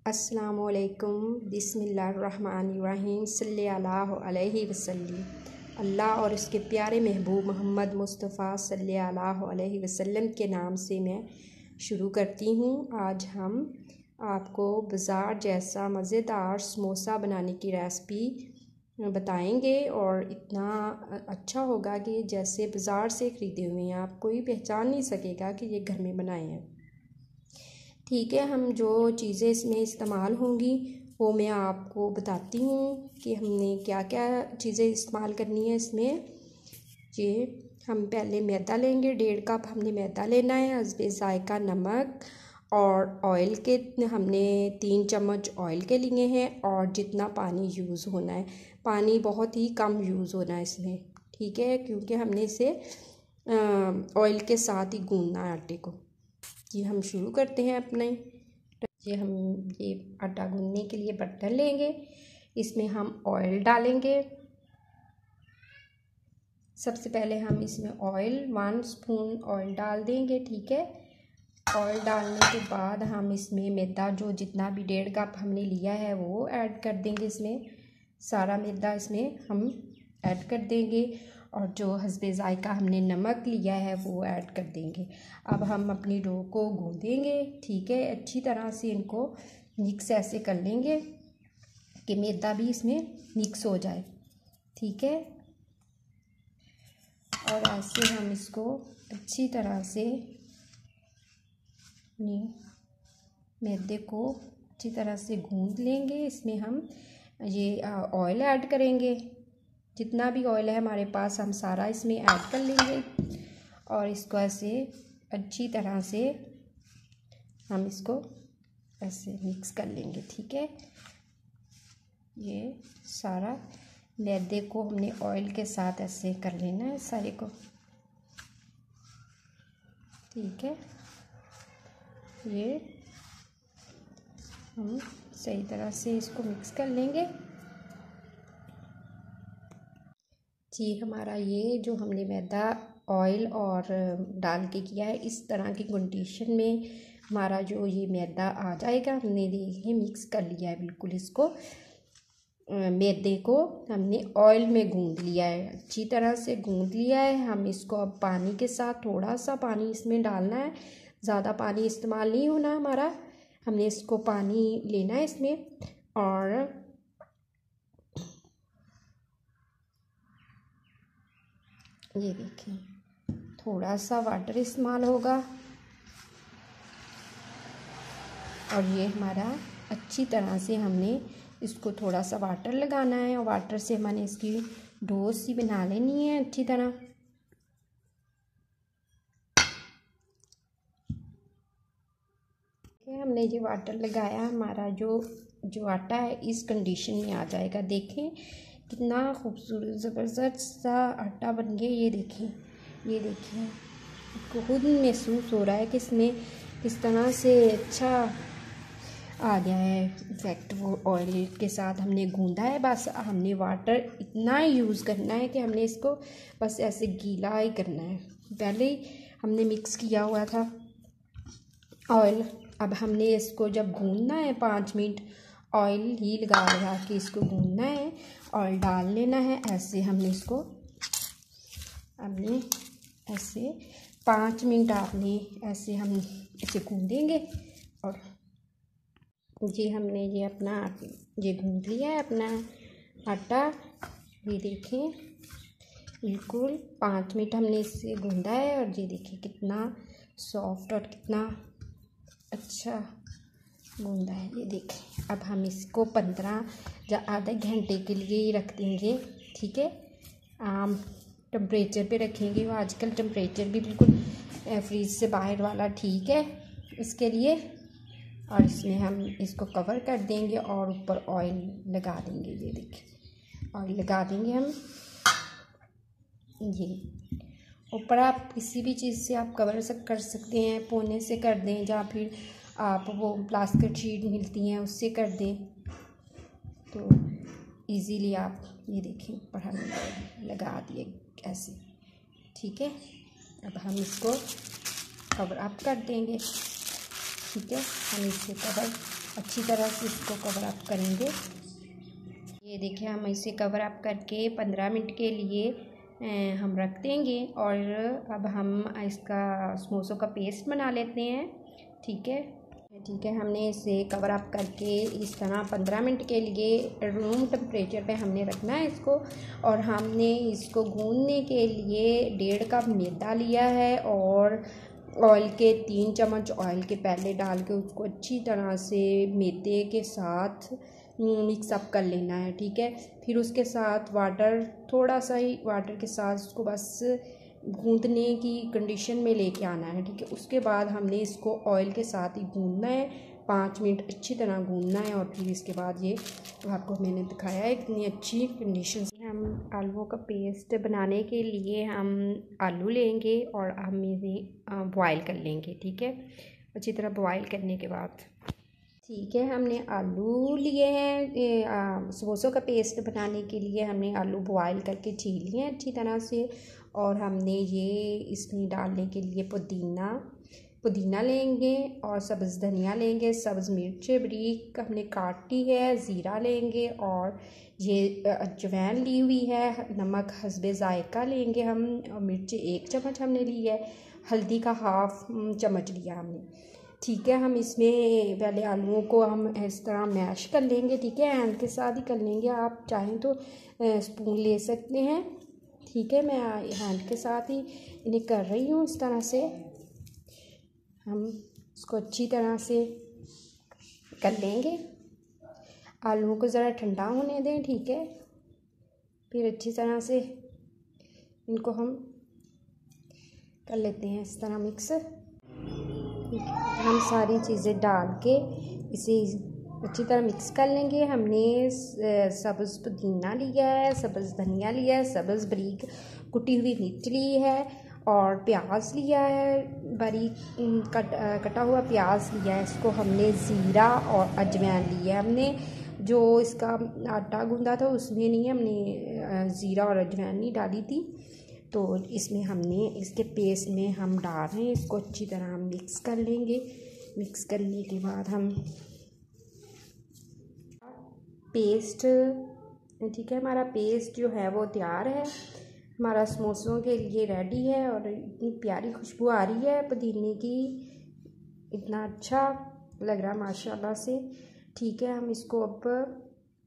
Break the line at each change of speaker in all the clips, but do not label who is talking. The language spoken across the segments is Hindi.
अस्सलामुअलैकुम बिस्मिल्लाहिर्रहमानिर्रहीम सल्लल्लाहु अलैहि वसल्लम। अल्लाह और उसके प्यारे महबूब मोहम्मद मुस्तफ़ा सल्लल्लाहु अलैहि वसल्लम के नाम से मैं शुरू करती हूँ। आज हम आपको बाज़ार जैसा मज़ेदार समोसा बनाने की रेसिपी बताएंगे और इतना अच्छा होगा कि जैसे बाज़ार से ख़रीदे हुए हैं, आप कोई पहचान नहीं सकेगा कि ये घर में बनाए हैं। ठीक है, हम जो चीज़ें इसमें इस्तेमाल होंगी वो मैं आपको बताती हूँ कि हमने क्या क्या चीज़ें इस्तेमाल करनी है इसमें। ये हम पहले मैदा लेंगे, 1.5 कप हमने मैदा लेना है, हस्बे ज़ायका नमक और ऑयल के हमने 3 चम्मच ऑयल के लिए हैं और जितना पानी यूज़ होना है, पानी बहुत ही कम यूज़ होना है इसमें। ठीक है, क्योंकि हमने इसे ऑयल के साथ ही गूंदना है आटे को। ये हम शुरू करते हैं अपने। हम ये आटा गूंदने के लिए बर्तन लेंगे, इसमें हम ऑयल डालेंगे। सबसे पहले हम इसमें ऑयल 1 स्पून ऑयल डाल देंगे। ठीक है, ऑयल डालने के बाद हम इसमें मैदा जो जितना भी 1.5 कप हमने लिया है वो ऐड कर देंगे। इसमें सारा मैदा इसमें हम ऐड कर देंगे और जो हस्बे ज़ायका हमने नमक लिया है वो ऐड कर देंगे। अब हम अपनी डो को गूंदेंगे। ठीक है, अच्छी तरह से इनको मिक्स ऐसे कर लेंगे कि मैदा भी इसमें मिक्स हो जाए। ठीक है, और ऐसे हम इसको अच्छी तरह से मैदे को अच्छी तरह से गूंद लेंगे। इसमें हम ये ऑयल ऐड करेंगे, जितना भी ऑयल है हमारे पास हम सारा इसमें ऐड कर लेंगे और इसको ऐसे अच्छी तरह से हम इसको ऐसे मिक्स कर लेंगे। ठीक है, ये सारा मैदे को हमने ऑयल के साथ ऐसे कर लेना है सारे को। ठीक है, ये हम सही तरह से इसको मिक्स कर लेंगे। जी, हमारा ये जो हमने मैदा ऑयल और डाल के किया है, इस तरह की कंडीशन में हमारा जो ये मैदा आ जाएगा। हमने देखिए मिक्स कर लिया है बिल्कुल, इसको मैदे को हमने ऑयल में गूंद लिया है, अच्छी तरह से गूंद लिया है। हम इसको अब पानी के साथ थोड़ा सा पानी इसमें डालना है, ज़्यादा पानी इस्तेमाल नहीं होना हमारा। हमने इसको पानी लेना है इसमें और ये देखिए थोड़ा सा वाटर इस्तेमाल होगा और ये हमारा अच्छी तरह से हमने इसको थोड़ा सा वाटर लगाना है और वाटर से हमने इसकी डो सी बना लेनी है अच्छी तरह। हमने ये वाटर लगाया, हमारा जो आटा है इस कंडीशन में आ जाएगा। देखें कितना खूबसूरत ज़बरदस्त सा आटा बन गया। ये देखिए खुद महसूस हो रहा है कि इसमें किस तरह से अच्छा आ गया है इफेक्ट। वो ऑयल के साथ हमने गूंदा है, बस हमने वाटर इतना ही यूज़ करना है कि हमने इसको बस ऐसे गीला ही करना है। पहले ही हमने मिक्स किया हुआ था ऑयल। अब हमने इसको जब गूंदना है 5 मिनट ऑयल ही लगा के इसको गूंदना है, ऑयल डाल लेना है। ऐसे हमने ऐसे 5 मिनट आपने ऐसे हम इसे गूंदेंगे। और ये हमने ये अपना ये गूंद लिया है अपना आटा। ये देखें बिल्कुल 5 मिनट हमने इसे गूंदा है और ये देखिए कितना सॉफ्ट और कितना अच्छा गूंदा है। ये देखें, अब हम इसको 15 या आधे घंटे के लिए ही रख देंगे। ठीक है, टेम्परेचर पे रखेंगे। वो आजकल टेम्परेचर भी बिल्कुल फ्रीज से बाहर वाला ठीक है इसके लिए। और इसमें हम इसको कवर कर देंगे और ऊपर ऑयल लगा देंगे। ये देखिए ऑयल लगा देंगे हम। ये ऊपर आप किसी भी चीज़ से आप कवर कर सकते हैं, पोने से कर दें या फिर आप वो प्लास्टिक शीट मिलती हैं उससे कर दें तो इजीली आप ये देखें ऊपर हम लगा दिए ऐसे। ठीक है, अब हम इसको कवर अप कर देंगे। ठीक है, हम इसे कवर अच्छी तरह से इसको कवर अप करेंगे। ये देखिए, हम इसे कवर अप करके 15 मिनट के लिए हम रख देंगे। और अब हम इसका समोसों का पेस्ट बना लेते हैं। ठीक है, हमने इसे कवर अप करके इस तरह 15 मिनट के लिए रूम टेम्परेचर पे हमने रखना है इसको। और हमने इसको गूंदने के लिए 1.5 कप मैदा लिया है और ऑयल के 3 चम्मच ऑयल के पहले डाल के उसको अच्छी तरह से मैदे के साथ मिक्स अप कर लेना है। ठीक है, फिर उसके साथ वाटर, थोड़ा सा ही वाटर के साथ उसको बस गूंदने की कंडीशन में लेके आना है। ठीक है, उसके बाद हमने इसको ऑयल के साथ ही गूंदना है, 5 मिनट अच्छी तरह गूंदना है। और फिर इसके बाद ये आपको मैंने दिखाया है इतनी अच्छी कंडीशन से। हम आलूओं का पेस्ट बनाने के लिए हम आलू लेंगे और हम इन्हें बॉयल कर लेंगे। ठीक है, अच्छी तरह बॉयल करने के बाद ठीक है, हमने आलू लिए हैं समोसों का पेस्ट बनाने के लिए। हमने आलू बॉयल करके छील लिए हैं अच्छी तरह से। और हमने ये इसमें डालने के लिए पुदीना लेंगे और सब्ज़ धनिया लेंगे, सब्ज़ मिर्च बारीक हमने काटी है, ज़ीरा लेंगे और ये अजवाइन ली हुई है, नमक हस्बे ज़ायका लेंगे हम, और मिर्च 1 चम्मच हमने ली है, हल्दी का 1/2 चम्मच लिया हमने। ठीक है, हम इसमें पहले आलूओं को हम इस तरह मैश कर लेंगे। ठीक है, हैंड के साथ ही कर लेंगे, आप चाहें तो स्पून ले सकते हैं। ठीक है, मैं हैंड के साथ ही इन्हें कर रही हूँ। इस तरह से हम इसको अच्छी तरह से कर लेंगे। आलूओं को ज़रा ठंडा होने दें। ठीक है, फिर अच्छी तरह से इनको हम कर लेते हैं इस तरह मिक्स। हम सारी चीज़ें डाल के इसे अच्छी तरह मिक्स कर लेंगे। हमने सब्ज़ पुदीना लिया है, सब्ज़ धनिया लिया है, सब्ज़ बारीक कुटी हुई मिर्च ली है और प्याज लिया है, बारीक कटा हुआ प्याज लिया है। इसको हमने ज़ीरा और अजवाइन लिया है। हमने जो इसका आटा गूंदा था उसमें नहीं, हमने ज़ीरा और अजवाइन नहीं डाली थी। तो इसमें हमने इसके पेस्ट में हम डाल रहे हैं, इसको अच्छी तरह हम मिक्स कर लेंगे। मिक्स करने के बाद हम पेस्ट, ठीक है, हमारा पेस्ट जो है वो तैयार है, हमारा समोसों के लिए रेडी है। और इतनी प्यारी खुशबू आ रही है पुदीने की, इतना अच्छा लग रहा है माशाल्लाह से। ठीक है, हम इसको अब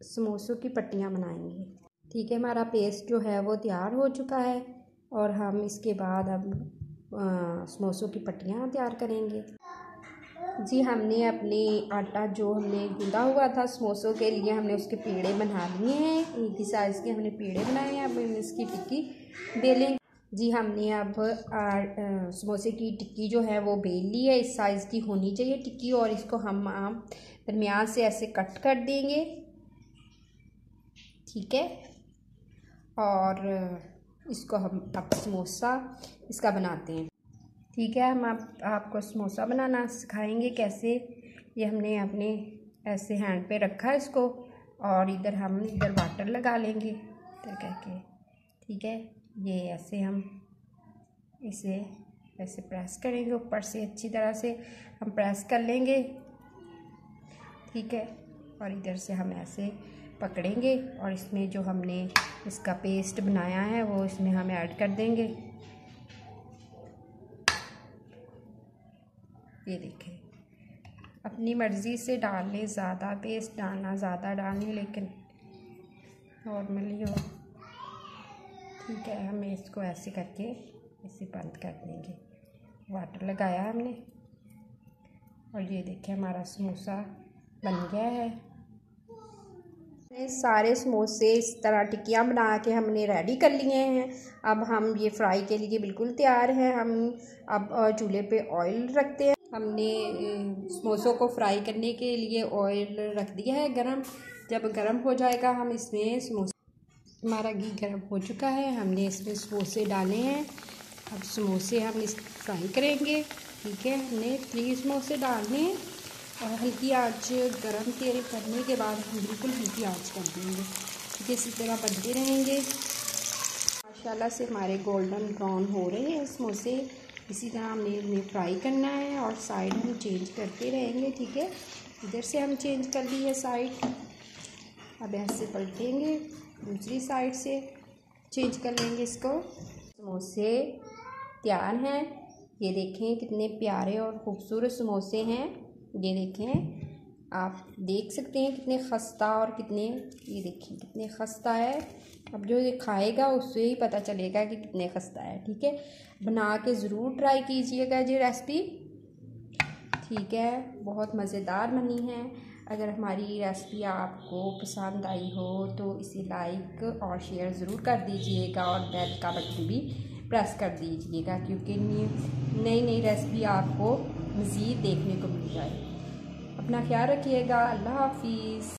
समोसों की पट्टियाँ बनाएंगे। ठीक है, हमारा पेस्ट जो है वो तैयार हो चुका है और हम इसके बाद अब समोसों की पट्टियाँ तैयार करेंगे। जी, हमने अपने आटा जो हमने गूंदा हुआ था समोसों के लिए, हमने उसके पेड़े बना लिए हैं। एक ही साइज़ के हमने पेड़े बनाए हैं। अब हम इसकी टिक्की बेलेंगे। जी, हमने अब समोसे की टिक्की जो है वो बेल ली है। इस साइज़ की होनी चाहिए टिक्की। और इसको हम दरमियान से ऐसे कट कर देंगे। ठीक है, और इसको हम अब समोसा इसका बनाते हैं। ठीक है, हम आपको समोसा बनाना सिखाएंगे कैसे। ये हमने अपने ऐसे हैंड पे रखा है इसको, और इधर वाटर लगा लेंगे इधर करके। ठीक है, ये ऐसे हम इसे ऐसे प्रेस करेंगे, ऊपर से अच्छी तरह से हम प्रेस कर लेंगे। ठीक है, और इधर से हम ऐसे पकड़ेंगे और इसमें जो हमने इसका पेस्ट बनाया है वो इसमें हम ऐड कर देंगे। ये देखें, अपनी मर्ज़ी से डाल लें, ज़्यादा पेस्ट डालना ज़्यादा डालें, लेकिन नॉर्मली हो। ठीक है, हमें इसको ऐसे करके इसे बंद कर देंगे। वाटर लगाया हमने और ये देखिए हमारा समोसा बन गया है। सारे समोसे इस तरह टिक्कियाँ बना के हमने रेडी कर लिए हैं। अब हम ये फ्राई के लिए बिल्कुल तैयार हैं। हम अब चूल्हे पे ऑयल रखते हैं। हमने समोसों को फ्राई करने के लिए ऑयल रख दिया है गरम। जब गरम हो जाएगा हम इसमें समोसे, हमारा घी गरम हो चुका है, हमने इसमें समोसे डाले हैं। अब समोसे हम इस फ्राई करेंगे। ठीक है, हमने 3 समोसे डालने हैं और हल्की आंच, गरम तेल करने के बाद हम बिल्कुल हल्की आंच कर देंगे। ठीक है, इसी तरह बनते रहेंगे। माशाल्लाह से हमारे गोल्डन ब्राउन हो रहे हैं समोसे। इसी तरह हमने इन्हें फ्राई करना है और साइड हम चेंज करते रहेंगे। ठीक है, इधर से हम चेंज कर ली है साइड। अब ऐसे पलटेंगे, दूसरी साइड से चेंज कर लेंगे इसको। समोसे तैयार हैं। ये देखें कितने प्यारे और ख़ूबसूरत समोसे हैं। ये देखें, आप देख सकते हैं कितने खस्ता और कितने, ये देखिए कितने खस्ता है। अब जो ये खाएगा उससे ही पता चलेगा कि कितने खस्ता है। ठीक है, बना के ज़रूर ट्राई कीजिएगा ये रेसिपी। ठीक है, बहुत मज़ेदार बनी है। अगर हमारी रेसिपी आपको पसंद आई हो तो इसे लाइक और शेयर ज़रूर कर दीजिएगा और बेल का बटन भी प्रेस कर दीजिएगा, क्योंकि नई नई रेसिपी आपको मज़ीद देखने को मिल जाए। अपना ख्याल रखिएगा। अल्लाह हाफिज़।